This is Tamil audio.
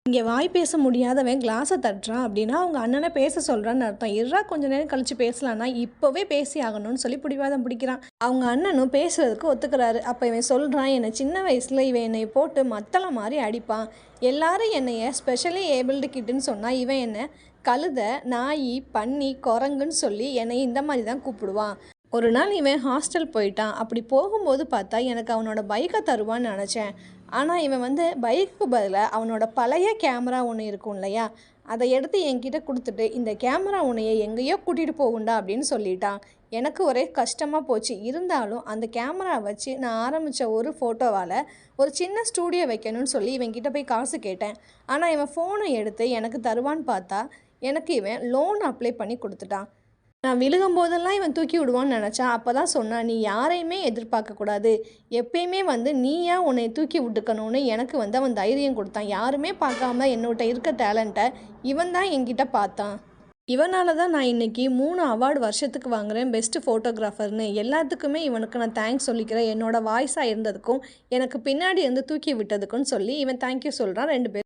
இங்கே வாய் பேச முடியாதவன் கிளாஸை தட்டுறான் அப்படின்னா அவங்க அண்ணனை பேச சொல்கிறான்னு அர்த்தம். இருறா கொஞ்ச நேரம் கழித்து பேசலான்னா இப்போவே பேசி ஆகணும்னு சொல்லி பிடிவாதம் பிடிக்கிறான். அவங்க அண்ணனும் பேசுறதுக்கு ஒத்துக்கிறாரு. அப்போ இவன் சொல்கிறான், என்னை சின்ன வயசில் இவன் என்னை போட்டு மத்தளை மாதிரி அடிப்பான். எல்லாரும் என்னைய ஸ்பெஷலி ஏபிள்டு கிட்டுன்னு சொன்னால் இவன் என்ன கழுதை, நாய், பன்னி, குரங்குன்னு சொல்லி என்னை இந்த மாதிரி தான் கூப்பிடுவான். ஒரு நாள் இவன் ஹாஸ்டல் போயிட்டான். அப்படி போகும்போது பார்த்தா எனக்கு அவனோட பைக்கை தருவான்னு நினச்சேன். ஆனால் இவன் பைக்குக்கு பதிலாக அவனோட பழைய கேமரா ஒன்று இருக்கும் இல்லையா, அதை எடுத்து என்கிட்ட கொடுத்துட்டு இந்த கேமரா உன்னைய எங்கேயோ கூட்டிகிட்டு போகுண்டா அப்படின்னு சொல்லிட்டான். எனக்கு ஒரே கஷ்டமாக போச்சு. இருந்தாலும் அந்த கேமரா வச்சு நான் ஆரம்பித்த ஒரு ஃபோட்டோவால் ஒரு சின்ன ஸ்டூடியோ வைக்கணும்னு சொல்லி இவன்கிட்ட போய் காசு கேட்டேன். ஆனால் இவன் ஃபோனை எடுத்து எனக்கு தருவான்னு பார்த்தா எனக்கு இவன் லோன் அப்ளை பண்ணி கொடுத்துட்டான். நான் விழுகும்போதெல்லாம் இவன் தூக்கி விடுவான்னு நினச்சான். அப்போ தான் சொன்னான், நீ யாரையுமே எதிர்பார்க்கக்கூடாது, எப்பயுமே நீயா உன்னை தூக்கி விட்டுக்கணும்னு எனக்கு அவன் தைரியம் கொடுத்தான். யாருமே பார்க்காம என்னோட இருக்க டேலண்ட்டை இவன் தான் என்கிட்ட பார்த்தான். இவனால தான் நான் இன்றைக்கி 3 அவார்டு வருஷத்துக்கு வாங்குகிறேன் பெஸ்ட்டு ஃபோட்டோகிராஃபர்னு. எல்லாத்துக்குமே இவனுக்கு நான் தேங்க்ஸ் சொல்லிக்கிறேன். என்னோடய வாய்ஸாக இருந்ததுக்கும் எனக்கு பின்னாடி இருந்து தூக்கி விட்டதுக்குன்னு சொல்லி இவன் தேங்க்யூ சொல்கிறான். 2 பேரும்